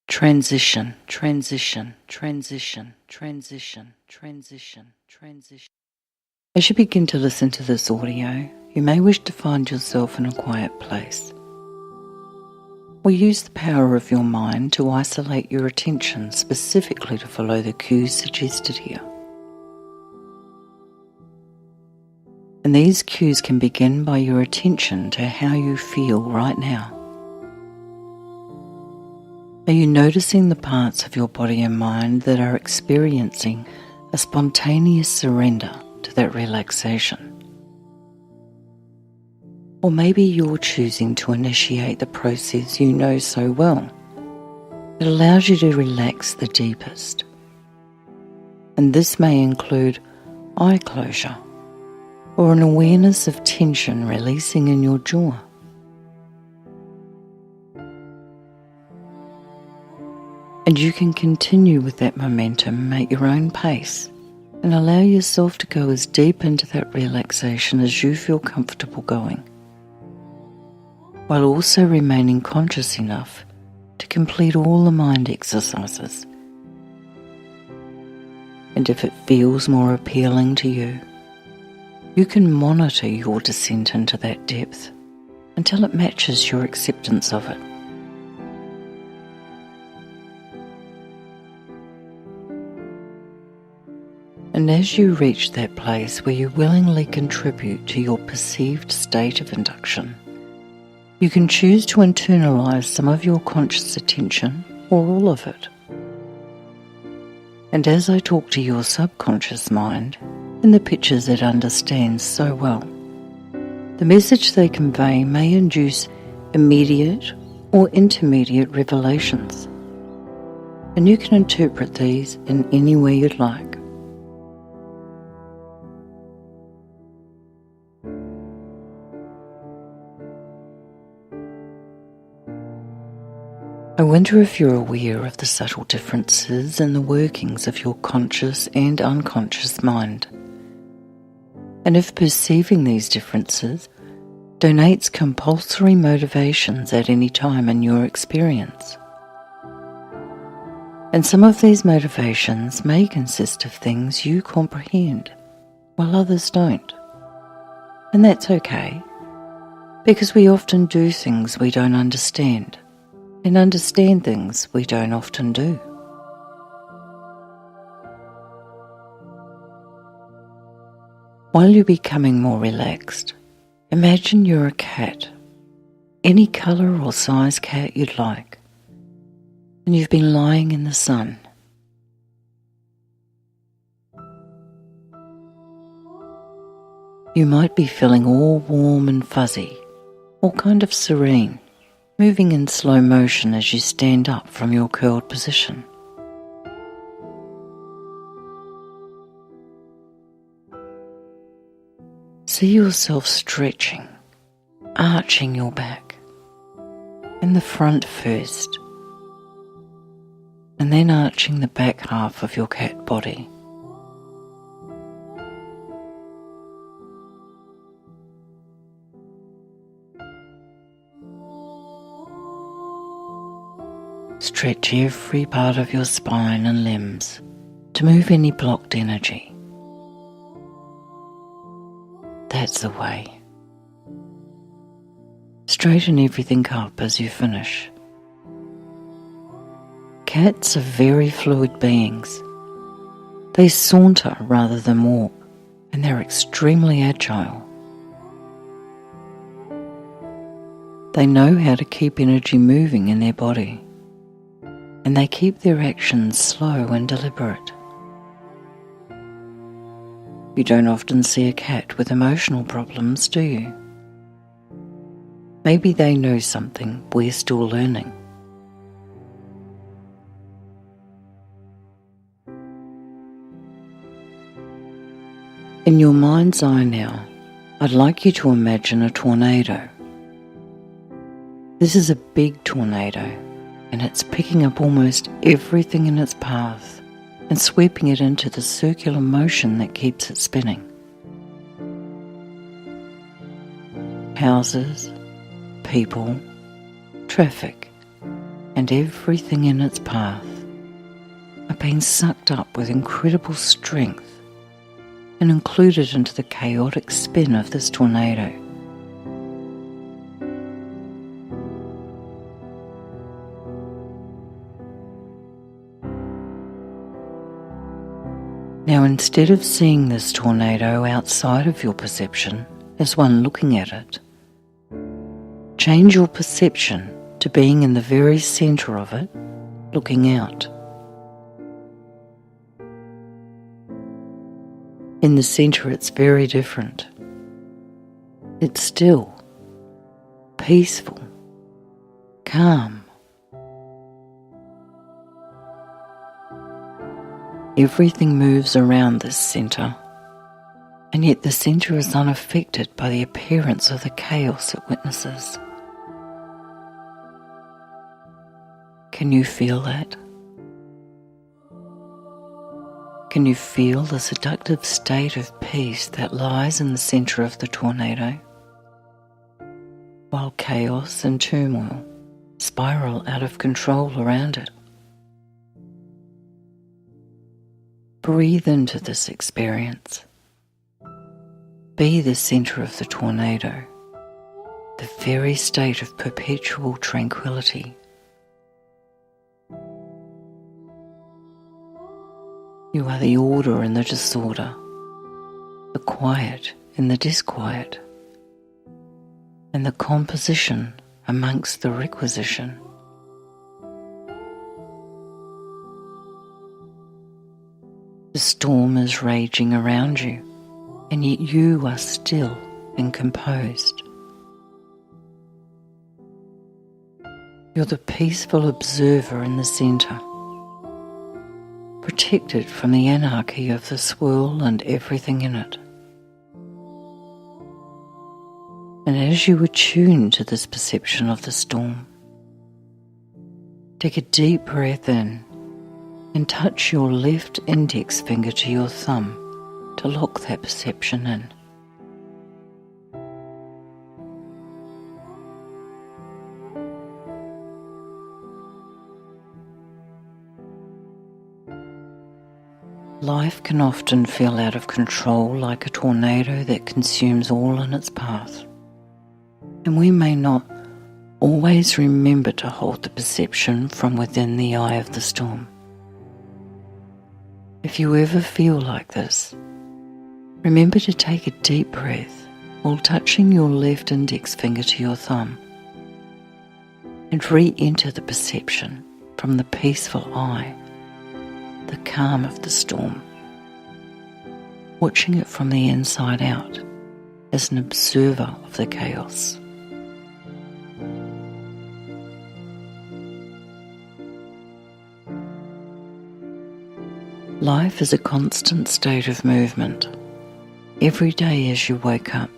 Transition, transition, transition, transition, transition, transition. As you begin to listen to this audio, you may wish to find yourself in a quiet place. Or use the power of your mind to isolate your attention specifically to follow the cues suggested here. And these cues can begin by your attention to how you feel right now. Are you noticing the parts of your body and mind that are experiencing a spontaneous surrender to that relaxation? Or maybe you're choosing to initiate the process you know so well. It allows you to relax the deepest. And this may include eye closure or an awareness of tension releasing in your jaw. And you can continue with that momentum at your own pace and allow yourself to go as deep into that relaxation as you feel comfortable going, while also remaining conscious enough to complete all the mind exercises. And if it feels more appealing to you, you can monitor your descent into that depth until it matches your acceptance of it. And as you reach that place where you willingly contribute to your perceived state of induction, you can choose to internalize some of your conscious attention or all of it. And as I talk to your subconscious mind in the pictures it understands so well, the message they convey may induce immediate or intermediate revelations, and you can interpret these in any way you'd like. I wonder if you're aware of the subtle differences in the workings of your conscious and unconscious mind, and if perceiving these differences donates compulsory motivations at any time in your experience. And some of these motivations may consist of things you comprehend, while others don't. And that's okay, because we often do things we don't understand, and understand things we don't often do. While you're becoming more relaxed, imagine you're a cat, any colour or size cat you'd like, and you've been lying in the sun. You might be feeling all warm and fuzzy, or kind of serene, moving in slow motion as you stand up from your curled position. See yourself stretching, arching your back, and the front first, and then arching the back half of your cat body. Stretch every part of your spine and limbs to move any blocked energy. That's the way. Straighten everything up as you finish. Cats are very fluid beings. They saunter rather than walk, and they're extremely agile. They know how to keep energy moving in their body, and they keep their actions slow and deliberate. You don't often see a cat with emotional problems, do you? Maybe they know something we're still learning. In your mind's eye now, I'd like you to imagine a tornado. This is a big tornado, and it's picking up almost everything in its path and sweeping it into the circular motion that keeps it spinning. Houses, people, traffic, and everything in its path are being sucked up with incredible strength and included into the chaotic spin of this tornado. Now, instead of seeing this tornado outside of your perception as one looking at it, change your perception to being in the very centre of it, looking out. In the centre, it's very different. It's still, peaceful, calm. Everything moves around this centre, and yet the centre is unaffected by the appearance of the chaos it witnesses. Can you feel that? Can you feel the seductive state of peace that lies in the centre of the tornado, while chaos and turmoil spiral out of control around it? Breathe into this experience. Be the centre of the tornado, the very state of perpetual tranquility. You are the order in the disorder, the quiet in the disquiet, and the composition amongst the requisition. The storm is raging around you, and yet you are still and composed. You're the peaceful observer in the centre, protected from the anarchy of the swirl and everything in it. And as you attune to this perception of the storm, take a deep breath in and touch your left index finger to your thumb to lock that perception in. Life can often feel out of control, like a tornado that consumes all in its path, and we may not always remember to hold the perception from within the eye of the storm. If you ever feel like this, remember to take a deep breath while touching your left index finger to your thumb and re-enter the perception from the peaceful eye, the calm of the storm, watching it from the inside out as an observer of the chaos. Life is a constant state of movement. Every day as you wake up,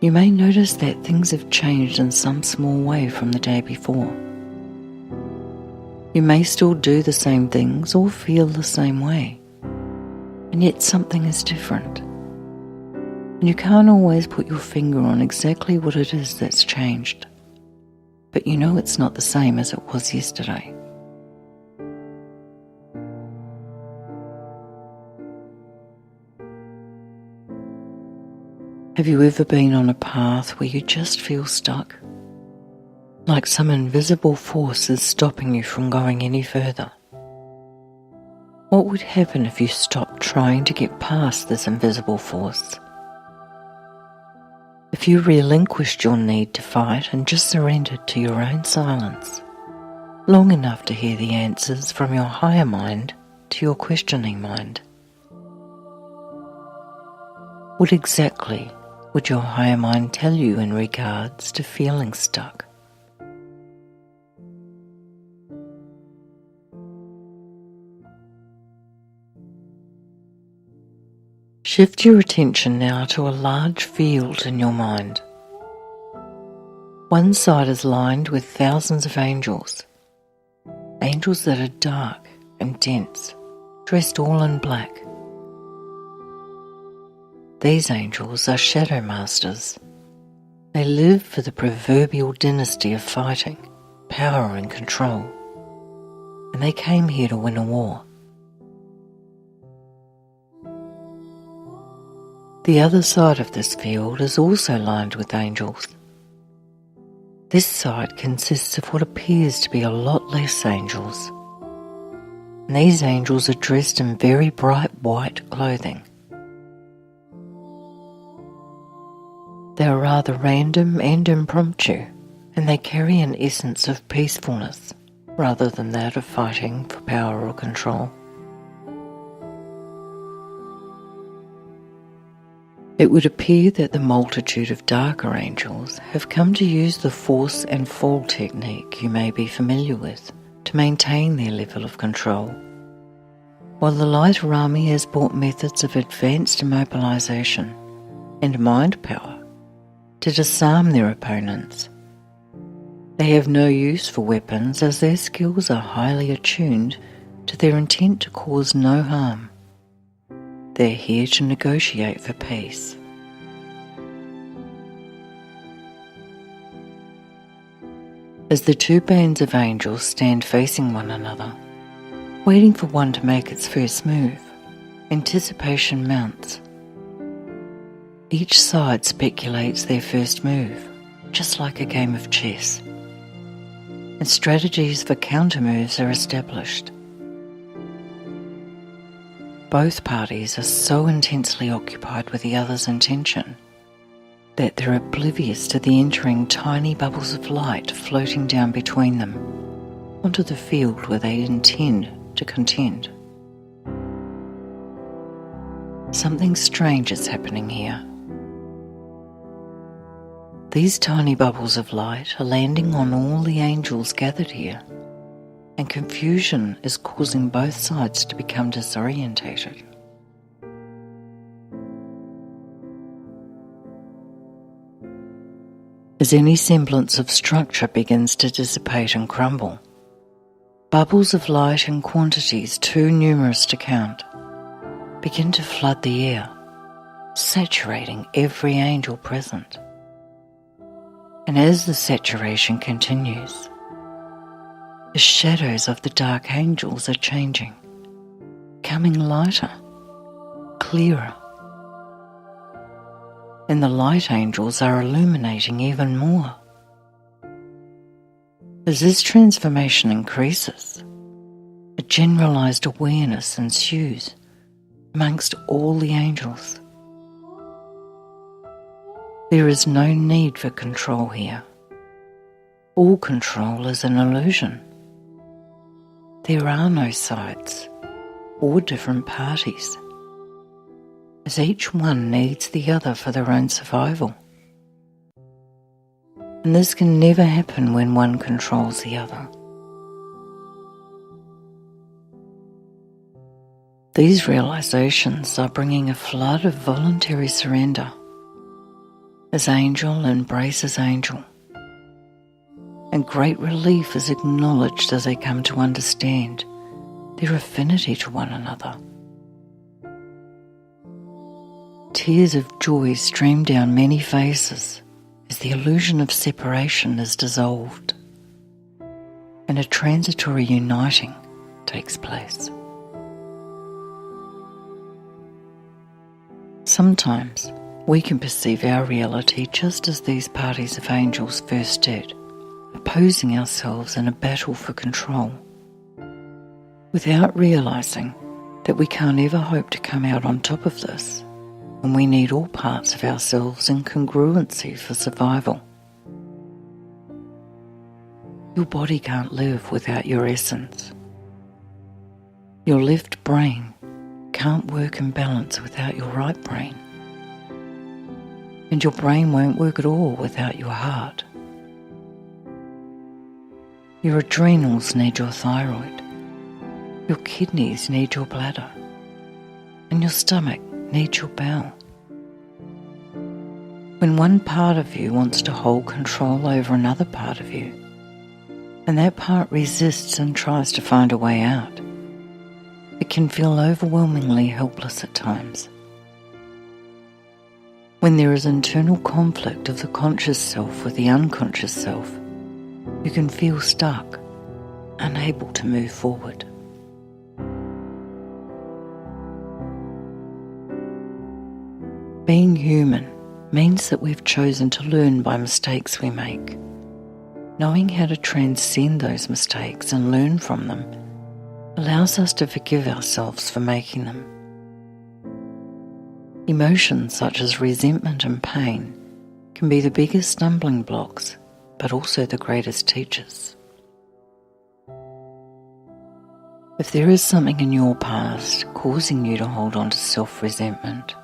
you may notice that things have changed in some small way from the day before. You may still do the same things or feel the same way, and yet something is different. And you can't always put your finger on exactly what it is that's changed, but you know it's not the same as it was yesterday. Have you ever been on a path where you just feel stuck? Like some invisible force is stopping you from going any further? What would happen if you stopped trying to get past this invisible force? If you relinquished your need to fight and just surrendered to your own silence, long enough to hear the answers from your higher mind to your questioning mind? What exactly would your higher mind tell you in regards to feeling stuck? Shift your attention now to a large field in your mind. One side is lined with thousands of angels, angels that are dark and dense, dressed all in black. These angels are shadow masters. They live for the proverbial dynasty of fighting, power and control, and they came here to win a war. The other side of this field is also lined with angels. This side consists of what appears to be a lot less angels. And these angels are dressed in very bright white clothing. They are rather random and impromptu, and they carry an essence of peacefulness rather than that of fighting for power or control. It would appear that the multitude of darker angels have come to use the force and fall technique you may be familiar with to maintain their level of control, while the lighter army has brought methods of advanced immobilization and mind power to disarm their opponents. They have no use for weapons as their skills are highly attuned to their intent to cause no harm. They're here to negotiate for peace. As the two bands of angels stand facing one another, waiting for one to make its first move, anticipation mounts. Each side speculates their first move, just like a game of chess, and strategies for counter-moves are established. Both parties are so intensely occupied with the other's intention that they're oblivious to the entering tiny bubbles of light floating down between them onto the field where they intend to contend. Something strange is happening here. These tiny bubbles of light are landing on all the angels gathered here, and confusion is causing both sides to become disorientated. As any semblance of structure begins to dissipate and crumble, bubbles of light in quantities too numerous to count begin to flood the air, saturating every angel present. And as the saturation continues, the shadows of the dark angels are changing, becoming lighter, clearer. And the light angels are illuminating even more. As this transformation increases, a generalized awareness ensues amongst all the angels. There is no need for control here. All control is an illusion. There are no sides or different parties, as each one needs the other for their own survival. And this can never happen when one controls the other. These realizations are bringing a flood of voluntary surrender as angel embraces angel, and great relief is acknowledged as they come to understand their affinity to one another. Tears of joy stream down many faces as the illusion of separation is dissolved and a transitory uniting takes place. Sometimes we can perceive our reality just as these parties of angels first did, opposing ourselves in a battle for control, without realizing that we can't ever hope to come out on top of this, and we need all parts of ourselves in congruency for survival. Your body can't live without your essence. Your left brain can't work in balance without your right brain. And your brain won't work at all without your heart. Your adrenals need your thyroid. Your kidneys need your bladder. And your stomach needs your bowel. When one part of you wants to hold control over another part of you, and that part resists and tries to find a way out, it can feel overwhelmingly helpless at times. When there is internal conflict of the conscious self with the unconscious self, You can feel stuck, unable to move forward. Being human means that we've chosen to learn by mistakes we make. Knowing how to transcend those mistakes and learn from them allows us to forgive ourselves for making them. Emotions such as resentment and pain can be the biggest stumbling blocks, but also the greatest teachers. If there is something in your past causing you to hold on to self-resentment,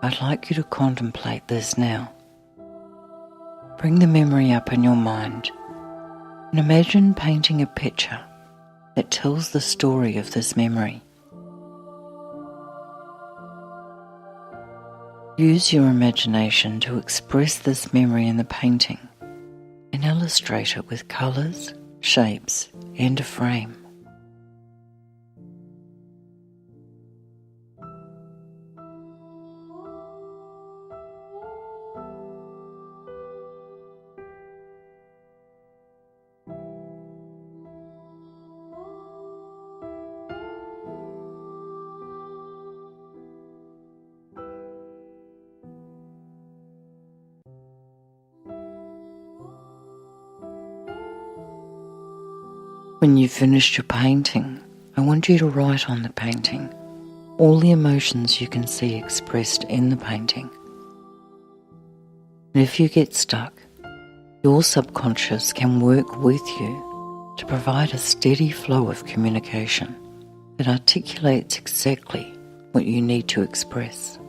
I'd like you to contemplate this now. Bring the memory up in your mind and imagine painting a picture that tells the story of this memory. Use your imagination to express this memory in the painting and illustrate it with colours, shapes, and a frame. When you've finished your painting, I want you to write on the painting all the emotions you can see expressed in the painting. And if you get stuck, your subconscious can work with you to provide a steady flow of communication that articulates exactly what you need to express.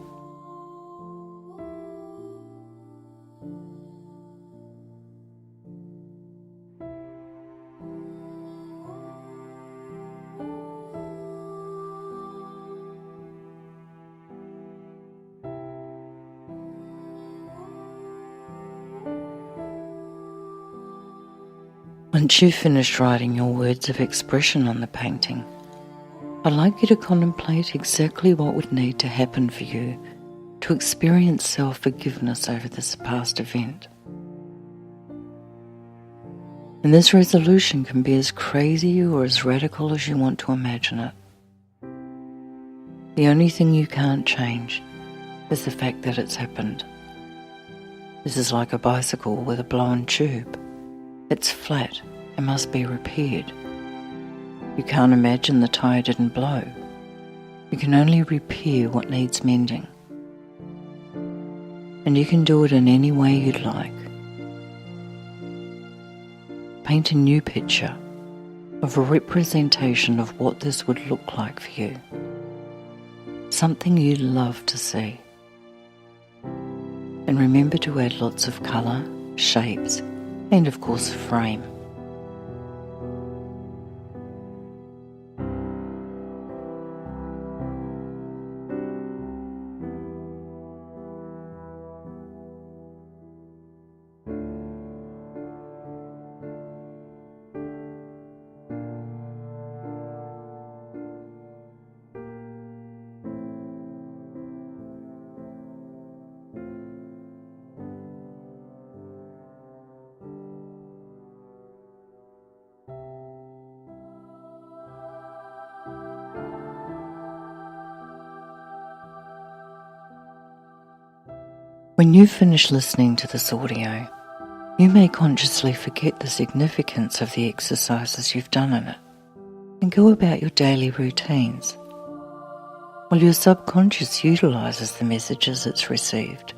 Once you've finished writing your words of expression on the painting, I'd like you to contemplate exactly what would need to happen for you to experience self-forgiveness over this past event. And this resolution can be as crazy or as radical as you want to imagine it. The only thing you can't change is the fact that it's happened. This is like a bicycle with a blown tube. It's flat and must be repaired. You can't imagine the tyre didn't blow. You can only repair what needs mending. And you can do it in any way you'd like. Paint a new picture of a representation of what this would look like for you. Something you'd love to see. And remember to add lots of colour, shapes, and of course a frame. When you finish listening to this audio, you may consciously forget the significance of the exercises you've done in it and go about your daily routines, while your subconscious utilises the messages it's received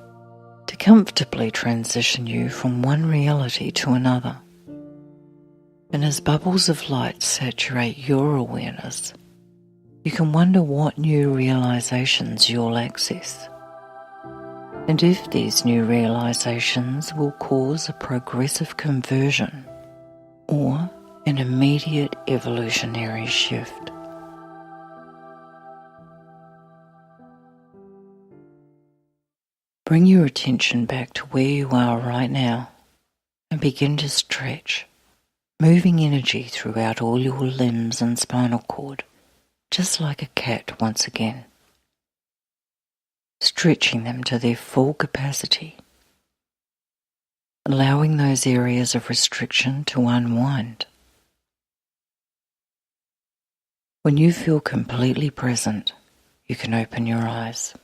to comfortably transition you from one reality to another. And as bubbles of light saturate your awareness, you can wonder what new realizations you'll access. And if these new realizations will cause a progressive conversion or an immediate evolutionary shift. Bring your attention back to where you are right now and begin to stretch, moving energy throughout all your limbs and spinal cord, just like a cat once again. Stretching them to their full capacity. allowing those areas of restriction to unwind. When you feel completely present, you can open your eyes.